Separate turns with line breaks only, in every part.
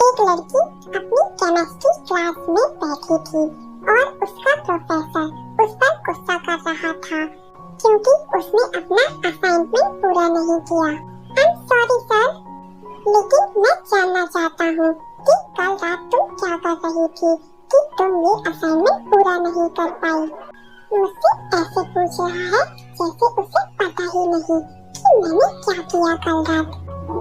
एक लड़की अपनी केमिस्ट्री क्लास में बैठी थी और उसका प्रोफेसर उस पर गुस्सा कर रहा था क्योंकि उसने अपना असाइनमेंट पूरा नहीं किया। आई एम सॉरी सर, लेकिन मैं जानना चाहता हूँ कि कल रात तुम क्या कर रही थी कि तुम ये असाइनमेंट पूरा नहीं कर पाई। मुझसे ऐसे पूछ रहा है जैसे उसे पता ही नहीं कि मैंने क्या किया कल रात।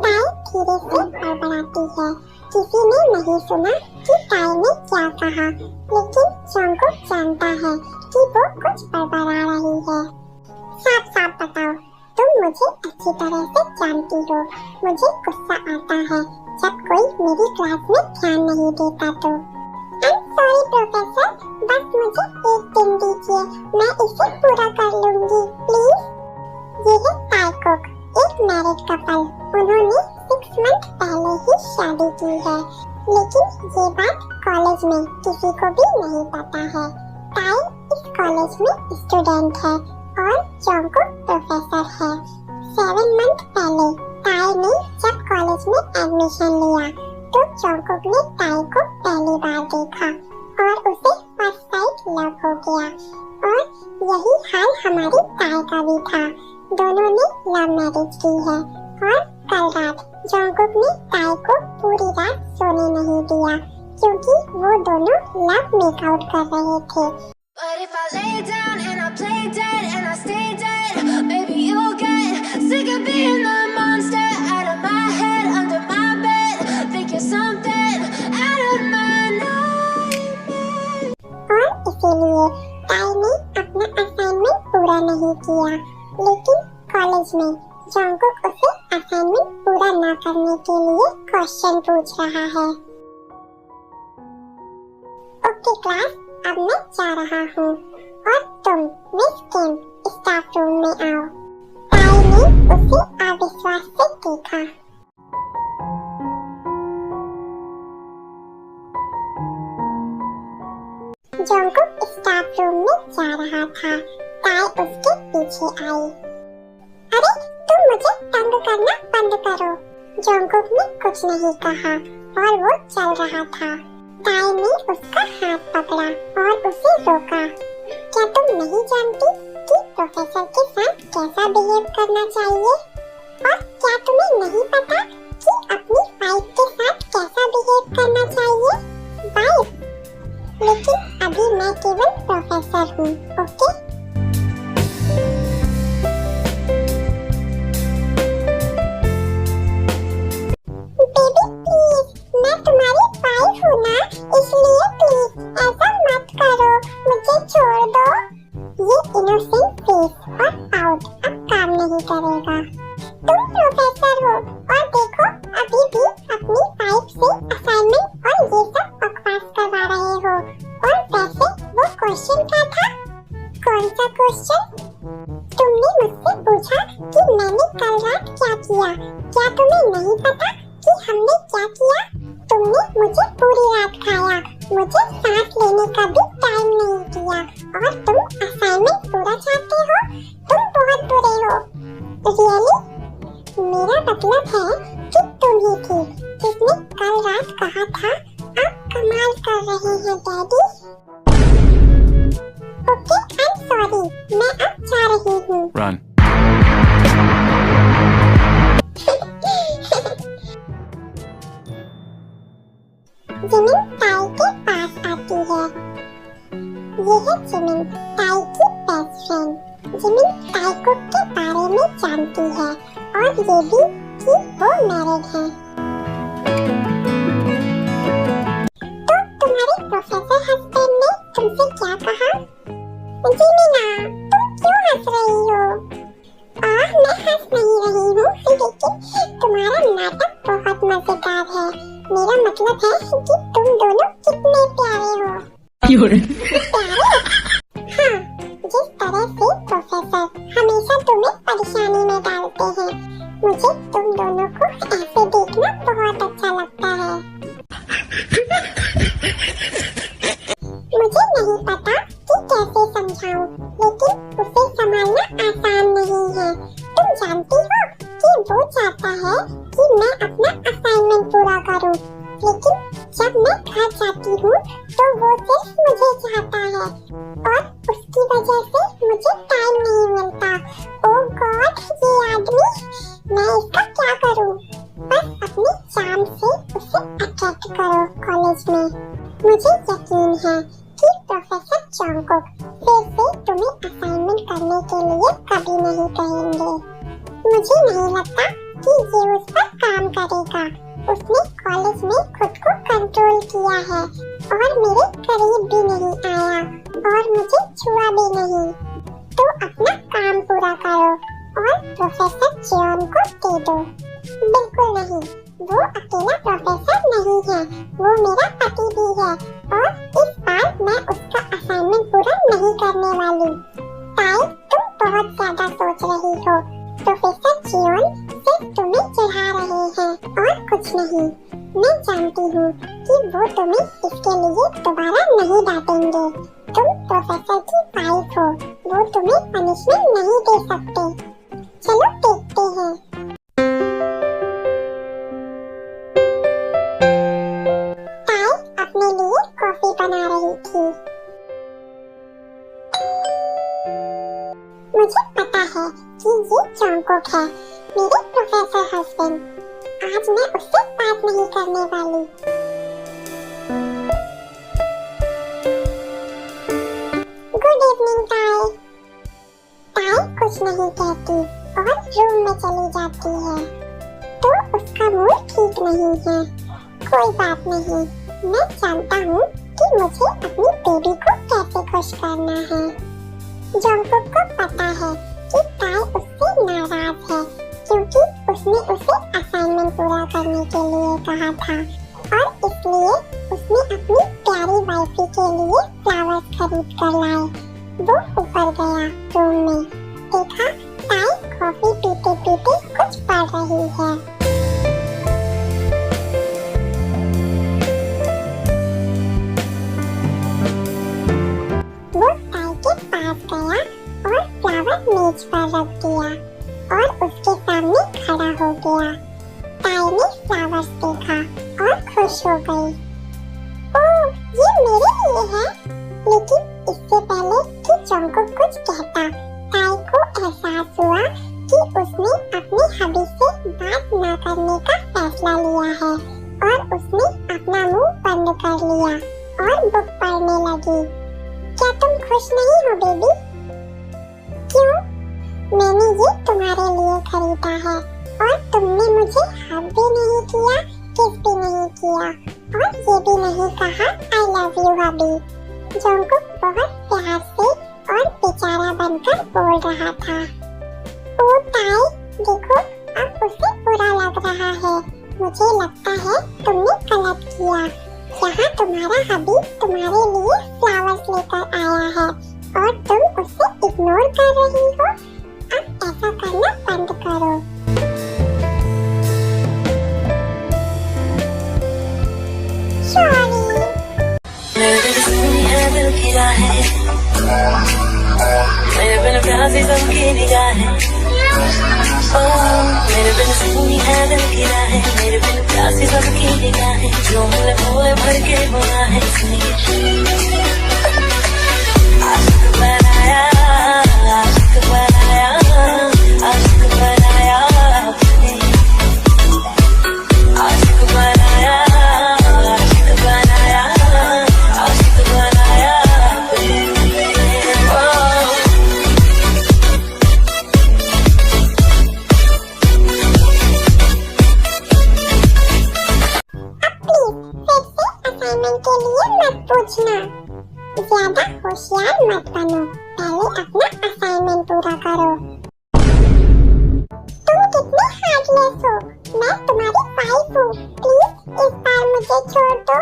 ताई धीरे से बड़बड़ाती है। किसी ने नहीं सुना कि ताई ने क्या कहा, लेकिन जंगकुक जानता है कि वो कुछ बड़बड़ा रही है। साफ साफ बताओ, तुम मुझे अच्छी तरह से जानती हो। मुझे गुस्सा आता है जब कोई मेरी क्लास में ध्यान नहीं देता तो। आई एम सॉरी प्रोफेसर, बस मुझे एक दिन दीजिए, मैं इसे पूरा कर लूंगी प्लीज। ये है ताएकोक, एक मैरिड कपल। उन्होंने 6 मंथ पहले ही शादी की है, लेकिन ये बात कॉलेज में किसी को भी नहीं पता है। ताई इस कॉलेज में स्टूडेंट है और जंगकुक प्रोफेसर है। 7 मंथ पहले ताई ने जब कॉलेज में एडमिशन लिया तो जंगकुक ने ताई को पहली बार देखा और उसे फर्स्ट साइट लव हो गया। और यही हाल हमारी ताई का भी था। दोनों ने लव मैरिज की है और कल रात जंगकुक ने ताई को पूरी रात सोने नहीं दिया क्योंकि वो दोनों लव मेकआउट कर रहे थे।
But if I lay down and I play dead and I stay dead, baby you'll get sick of being the monster out of my head, under my bed, think you're something out of my nightmares.
और इसीलिए ताई ने अपना assignment पूरा नहीं किया, लेकिन college में जंगकुक उसे असाइनमेंट पूरा ना करने के लिए क्वेश्चन पूछ रहा है। ओके क्लास, अब मैं जा रहा हूँ और तुम मिस किम स्टाफ रूम में आओ। ताई ने उसे अविश्वास से देखा। जंगकुक स्टाफ रूम में जा रहा था। ताई उसके पीछे आई। अरे तुम मुझे तंग करना बंद करो। जंगकुक ने कुछ नहीं कहा और वो चल रहा था। ताई ने उसका हाथ पकड़ा और उसे रोका। क्या तुम नहीं जानती कि प्रोफेसर के साथ कैसा बिहेव करना चाहिए? और क्या तुम्हें नहीं पता कि अपनी वाइफ के साथ कैसा बिहेव करना चाहिए? वाइफ? लेकिन अभी मैं केवल प्रोफेसर हूँ, ओके? बेबी प्लीज, मैं तुम्हारी वाइफ हूँ ना, इसलिए प्लीज ऐसा मत करो, मुझे छोड़ दो। ये इनोसेंट फेस और पाउट अब काम नहीं करेगा। तुम प्रोफेसर हो और देखो अभी भी अपनी वाइफ से असाइनमेंट और ये सब बकवास करवा रहे हो। और वैसे वो क्वेश्चन क्या था? कौन सा क्वेश्चन? तुमने मुझसे पूछा कि मैंने कल रात क्या किया। क्या तुम्हें नहीं पता कि हमने क्या किया? तुमने मुझे पूरी रात खाया, मुझे सांस लेने का भी टाइम नहीं दिया और तुम असाइनमेंट पूरा चाहते हो? तुम बहुत बुरे हो। रियली? मेरा मतलब है कि तुम ही थी जिसने कल रात कहा था आप कमाल कर रहे हैं daddy. Okay, I am sorry, मैं अब जा रही हूँ।
Run.
जिमिन ताई के पास आती है। ये है जिमिन, ताई की बेस्ट फ्रेंड। जिमिन ताएकोक के बारे में जानती है और ये भी कि वो मैरिड है। तो तुम्हारे प्रोफेसर हस्बैंड ने तुमसे क्या कहा? जिमिना, तुम क्यों हंस रही हो? मैं हंस नहीं रही हूँ, लेकिन तुम्हारा नाटक बहुत मजेदार है। मेरा मतलब है कि तुम दोनों कितने प्यारे हो। प्यारे? हाँ, जिस तरह से प्रोफेसर हमेशा तुम्हें परेशानी में डालते हैं, मुझे तुम दोनों को ऐसे देखना बहुत अच्छा लगता है। मुझे नहीं पता कि कैसे समझाऊं, लेकिन उसे संभालना आसान नहीं है। तुम जानती हो कि वो चाहता है कि मैं अपना असाइनमेंट पूरा करूं, आदमी, मैं इसका क्या करूं? बस अपने चार्म से उसे अट्रैक्ट करो कॉलेज में। मुझे यकीन है कि प्रोफेसर जॉनकुक फिर से तुम्हें असाइनमेंट करने के लिए कभी नहीं कहेंगे। मुझे नहीं लगता कि ये उस पर काम करेगा। उसने कॉलेज में खुद को कंट्रोल किया है और मेरे करीब भी नहीं आया और मुझे छुआ भी नहीं। तो अपना काम पूरा करो और प्रोफेसर जॉन को दे दो। बिल्कुल नहीं, वो अकेला प्रोफेसर नहीं है, वो मेरा पति भी है और इस बार मैं उसका असाइनमेंट पूरा नहीं करने वाली। ताई, तुम बहुत ज्यादा सोच रही हो। प्रोफेसर जियोन सिर्फ तुम्हें चिढ़ा रहे हैं और कुछ नहीं। मैं जानती हूँ कि वो तुम्हें इसके लिए दोबारा नहीं डांटेंगे। तुम प्रोफेसर की वाइफ हो, वो तुम्हें पनिशमेंट नहीं दे सकते। चलो देखते हैं। ताई अपने लिए कॉफी बना रही थी। मुझे पता है कि ये जॉनकुक है, मेरे प्रोफेसर हस्बैंड। आज मैं उससे बात नहीं करने वाली। गुड इवनिंग ताई। ताई कुछ नहीं कहती और रूम में चली जाती है। तो उसका मूड ठीक नहीं है। कोई बात नहीं, मैं जानता हूँ कि मुझे अपनी बेबी को कैसे खुश करना है। जॉनकुक को पता है कि ताई उससे नाराज है क्योंकि उसने उसे असाइनमेंट पूरा करने के लिए कहा था और इसलिए उसने अपनी प्यारी वाइफी के लिए फ्लावर्स खरीद कर लाए। वो ऊपर गया रूम में, देखा ताई कॉफी पीते पीते कुछ पढ़ रही है। वो ताई के पास गया और फ्लावर मेज पर रख दिया और उसके सामने खड़ा हो गया। ताई ने फ्लावर्स देखा और खुश हो गई। ओह, ये मेरे लिए है। लेकिन इससे पहले कि जॉनकुक कुछ कहता, ताई को एहसास हुआ कि उसने अपने हबी से बात न करने का फैसला लिया है और उसने अपना मुंह बंद कर लिया और बुक पढ़ने लगी। क्या तुम खुश नहीं हो बेबी? क्यों? मैंने ये तुम्हारे लिए खरीदा है और तुमने मुझे हग भी नहीं किया, किस भी नहीं किया और ये भी नहीं कहा आई लव यू हबी। जॉनकुक बहुत प्यार से और बेचारा बनकर बोल रहा था। ओ ताई, देखो अब उसे बुरा लग रहा है। मुझे लगता है तुमने गलत किया। यहाँ तुम्हारा हबी तुम्हारे लिए फ्लावर्स लेकर आया है और तुम उसे इग्नोर कर रही हो। अब ऐसा करना बंद करो। सॉरी।
दिल खिला है, मेरे बिन प्यासी सबकी निगाहें। मेरे बिन सुनी है दिल खिला है, मेरे बिन प्यासी सबकी निगाहें। जो मुझे भोले भर के बुना है, आशिक बनाया, आशिक बनाया, आशिक बनाया, आशिक बनाया, आशिक बनाया, आशिक बनाया।
असाइनमेंट के लिए मत पूछना। ज्यादा होशियार मत बनो, पहले अपना असाइनमेंट पूरा करो। तुम कितने हार्टलेस हो। मैं तुम्हारी वाइफ हूँ। प्लीज इस बार मुझे छोड़ दो।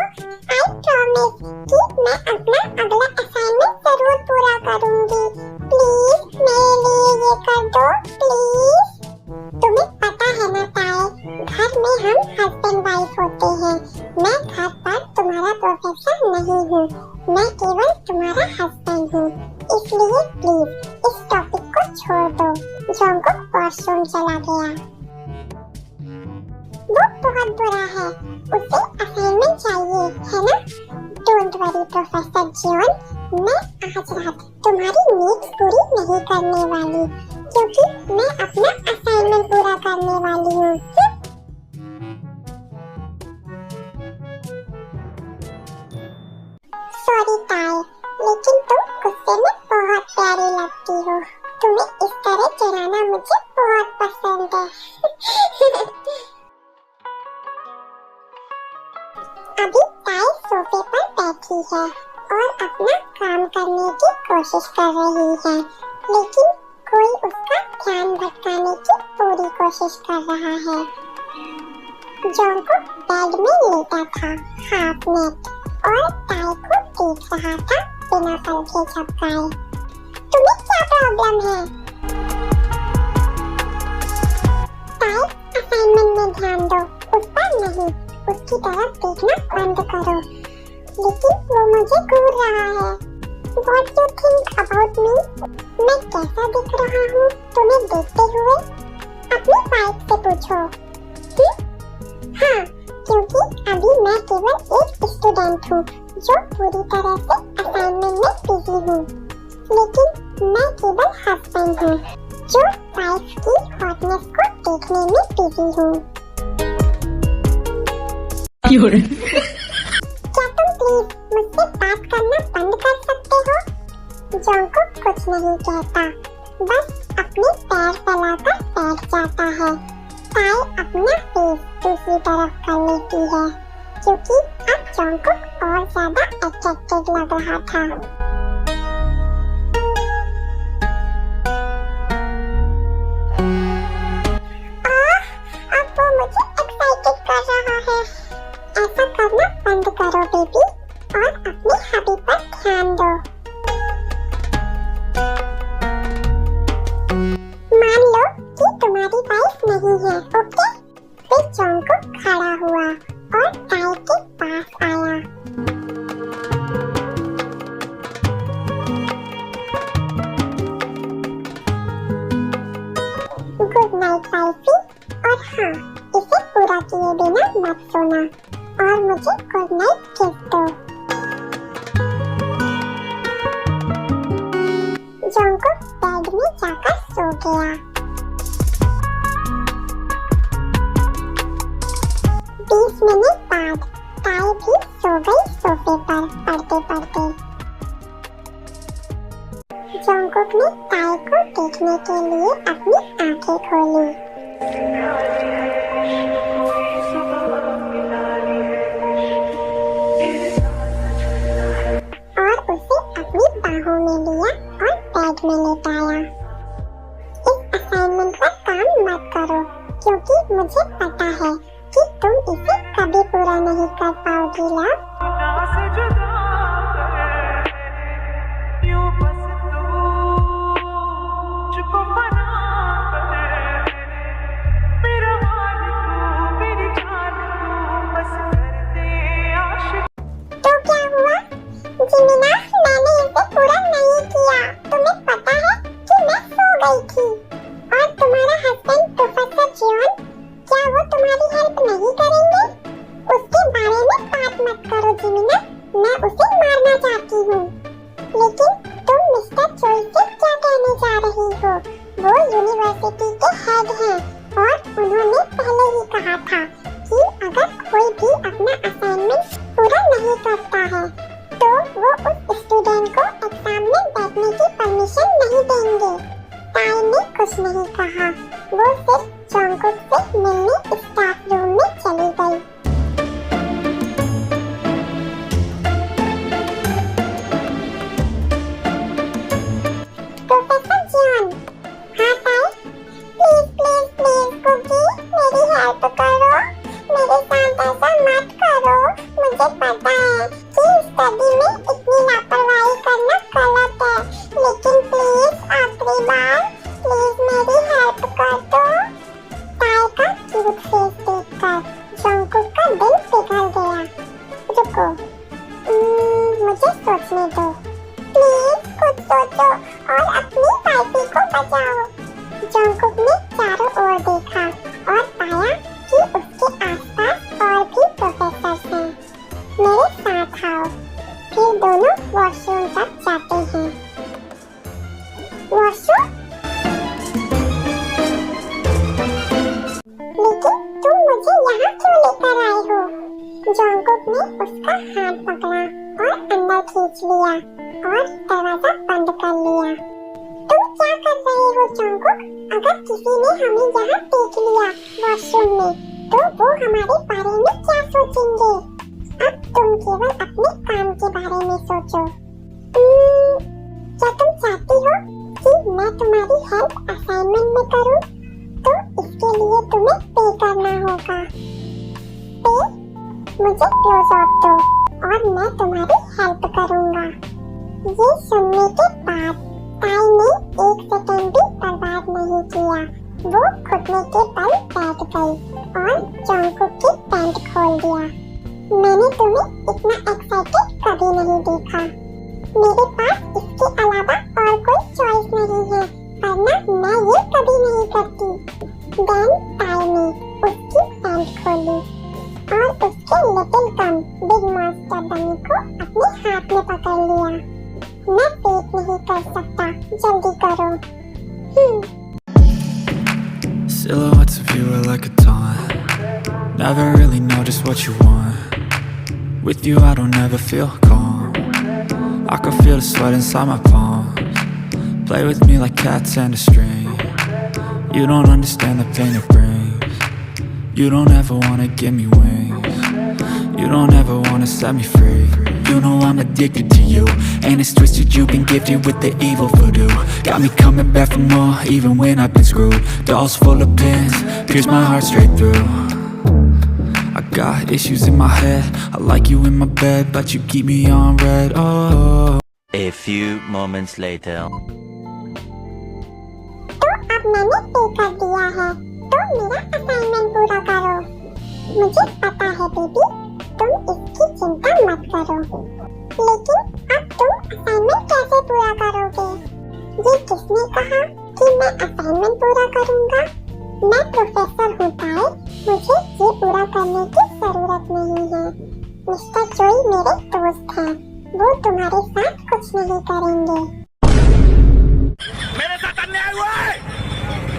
आई प्रॉमिस कि मैं अपना अगला असाइनमेंट जरूर पूरा करूँगी। प्लीज मेरे लिए ये कर दो, प्लीज। तुम्हें पता है ना ताई, घर में हम हस्बैंड वाइफ होते हैं। मैं घर पर तुम्हारा प्रोफेसर नहीं हूँ, मैं केवल तुम्हारा हस्बैंड हूँ। इसलिए प्लीज इस टॉपिक को छोड़ दो। जॉनकुक वॉशरूम चला गया। वो बहुत बुरा है, उसे असाइनमेंट चाहिए है ना? डोंट वरी प्रोफेसर जियोन, मैं आज रात तुम्हारी नीड्स पूरी नहीं करने वाली क्योंकि मैं अपना असाइनमेंट है और अपना काम करने की कोशिश कर रही है, लेकिन कोई उसका ध्यान भटकाने की पूरी कोशिश कर रहा है। जोंगकुक बेड में लेटा था, हाफ नेट, और ताई को देख रहा था बिना पंखे झपकाए। तुम्हें क्या प्रॉब्लम है? ताई, असाइनमेंट में ध्यान दो, उस पर नहीं, उसकी तरफ देखना बंद करो। लेकिन वो मुझे घूर रहा है। What do you think about me? मैं कैसा दिख रहा हूँ तुम्हें देखते हुए? अपनी वाइफ से पूछो। हाँ, क्योंकि अभी मैं केवल एक स्टूडेंट हूँ जो पूरी तरह से असाइनमेंट में बिजी हूँ, लेकिन मैं केवल हस्बैंड हूँ जो वाइफ की हॉटनेस को देखने में बिजी हूँ। क्या तुम प्लीज मुझसे बात करना बंद कर सकते हो? जोंगकुक कुछ नहीं कहता, बस अपने पैर फैलाकर बैठ जाता है। ताई अपना फेस दूसरी तरफ कर लेती है, क्योंकि अब जोंगकुक और ज्यादा अट्रैक्टिव लग रहा था। अब वो मुझे एक्साइटेड कर रहा है। ऐसा करना बंद करो बेबी, और अपने हबी पर ध्यान दो। मान लो कि तुम्हारी वाइफ नहीं है, ओके? फिर जोंगकुक खड़ा हुआ और ताई के पास आया। गुड नाइट वाइफी, और हाँ, इसे पूरा किए बिना मत सोना, और मुझे गुड नाइट किस दो। जोंगकुक बेड में जाकर सो गया। 20 मिनट बाद ताई भी सो गई सोफे पर पढ़ते पढ़ते। जोंगकुक ने ताई को देखने के लिए अपनी आंखें खोली। और उसे अपनी बाहों में लिया और बेड में लेटाया। इस असाइनमेंट पर काम मत करो, क्योंकि मुझे पता है कि तुम इसे कभी पूरा नहीं कर पाओगी लव। जिमिना, मैंने इसे पूरा नहीं किया। तुम्हें पता है कि मैं सो गई थी। और तुम्हारा हस्बैंड प्रोफेसर जियोन, क्या वो तुम्हारी हेल्प नहीं करेंगे? उसके बारे में बात मत करो जिमिना, मैं उसे मारना चाहती हूँ। लेकिन तुम मिस्टर चोई से क्या कहने जा रही हो? वो यूनिवर्सिटी के हेड हैं, और उन्होंने पहले ही कहा था कि अगर कोई भी अपना असाइनमेंट पूरा नहीं करता है तो वो उस स्टूडेंट को एग्जाम में बैठने की परमिशन नहीं देंगे। ताई ने कुछ नहीं कहा, वो सिर्फ जोंगकुक से मिलने स्टाफ रूम में चली गई। प्रोफेसर जियोन, हाँ ताई, प्लीज प्लीज प्लीज कुकी, मेरी हेल्प करो, मेरे साथ ऐसा मत करो। मुझे पता है कि स्टडी में इतनी लापरवाही करना गलत है, लेकिन प्लीज आखिरी बार प्लीज मेरी हेल्प कर दो। ताई का क्यूट फेस देखकर जोंगकुक का दिल पिघल गया। रुको, मुझे सोचने दो। प्लीज कुछ सोचो और अपनी वाइफी को बचाओ। जोंगकुक ने चारों ओर देखा और पाया कि उसके आसपास और भी प्रोफेसर्स हैं। मेरे साथ आओ, फिर दोनों वॉशरूम तक जाते हैं। वॉशरूम? लेकिन तुम मुझे यहाँ क्यों लेकर आए हो? जोंगकुक ने उसका हाथ पकड़ा और अंदर खींच लिया और दरवाजा बंद कर लिया। तुम क्या कर रहे हो जोंगकुक? अगर किसी ने हमें यहाँ देख लिया वॉशरूम में, तो वो हमारे बारे में क्या सोचेंगे? अब तुम केवल अपने काम के बारे में सोचो। क्या तुम चाहती हो कि मैं तुम्हारी हेल्प असाइनमेंट में करूं? तो इसके लिए तुम्हें पे करना होगा। पे? मुझे क्लोज अप दो और मैं तुम्हारी हेल्प करूंगा। ये सुनने के बाद ताई ने एक सेकंड भी बर्बाद नहीं किया। वो घुटने के बल बैठ गई और जंगकुक की पैंट खोल दिया। मैंने तुम्हें इतना एक्साइटेड कभी नहीं देखा। मेरे पास इसके अलावा और कोई चॉइस नहीं है, वरना मैं ये कभी नहीं करती। देन ताई ने उसकी पैंट खोली और उसके लिटिल कम बिग मॉन्स्टर बनी को अपने हाथ में पकड़ लिया। मैं वेट नहीं कर सकता, जल्दी करो।
Silhouettes of you are like a taunt. Never really know just what you want. With you I don't ever feel calm. I can feel the sweat inside my palms. Play with me like cats and a string. You don't understand the pain it brings. You don't ever wanna give me wings. You don't ever wanna set me free. You know I'm addicted to you, and it's twisted, you've been gifted with the evil voodoo. Got me coming back for more, even when I've been screwed. Dolls full of pins, pierce my heart straight through. I got issues in my head, I like you in my bed, but you keep me on red, oh.
A few moments later.
तो अब मैंने पे कर दिया है, तो मेरा assignment पूरा करो। मुझे पता है बेबी, तुम इसकी चिंता मत करो, लेकिन अब तुम असाइनमेंट कैसे पूरा करोगे? ये किसने कहा कि मैं असाइनमेंट पूरा करूंगा? मैं प्रोफेसर हूँ ताई, मुझे ये पूरा करने की जरूरत नहीं है। मिस्टर चोई मेरे दोस्त हैं, वो तुम्हारे साथ कुछ नहीं करेंगे।
मेरे साथ अन्याय हुआ है,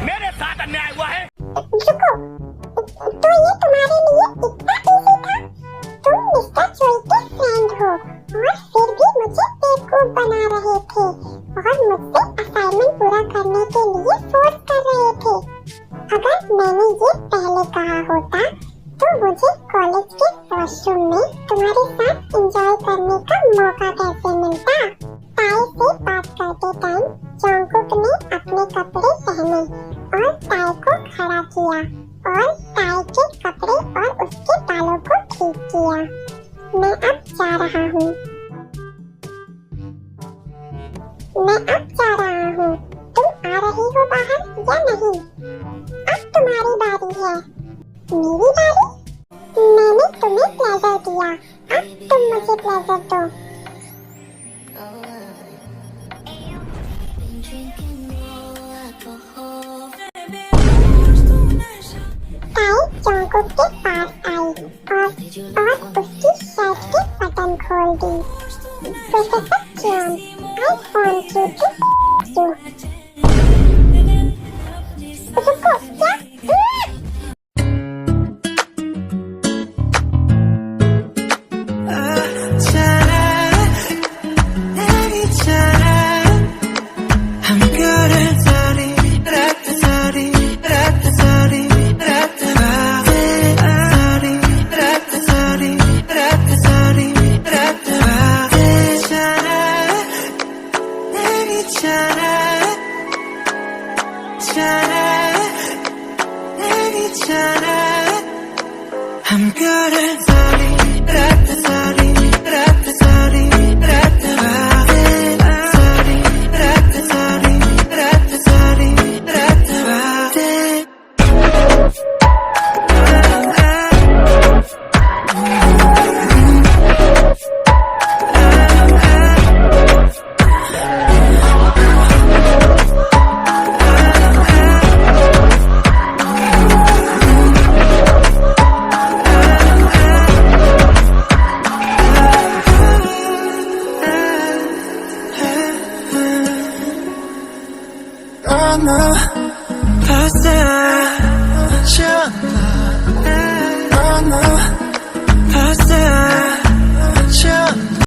मेरे साथ अन्याय हुआ है।
रुको, तो ये तुम्हारे लिए इतना इजी था? तुम मिस्टर चोई के फ्रेंड हो और फिर भी मुझे बेवकूफ बना रहे थे और मुझसे असाइनमेंट पूरा करने के लिए फोर्स कर रहे थे। अगर मैंने ये पहले कहा होता तो मुझे कॉलेज के वॉशरूम में तुम्हारे साथ एंजॉय करने का मौका कैसे मिलता? ताई से बात करते टाइम जंगकुक ने अपने कपड़े पहने और ताई को खड़ा किया और ताई के कपड़े और उसके बालों को ठीक किया। मैं अब जा रहा हूँ। तुम आ रही हो बाहर या नहीं? अब तुम्हारी बारी है। मेरी बारी? मैंने तुम्हें प्लेजर दिया, अब तुम मुझे प्लेजर दो। ताई जंगकुक के पास आई और उसकी शर्ट के बटन खोल दी। प्रोफेसर क्योन, I want you to you। रुको, क्या?
Pasta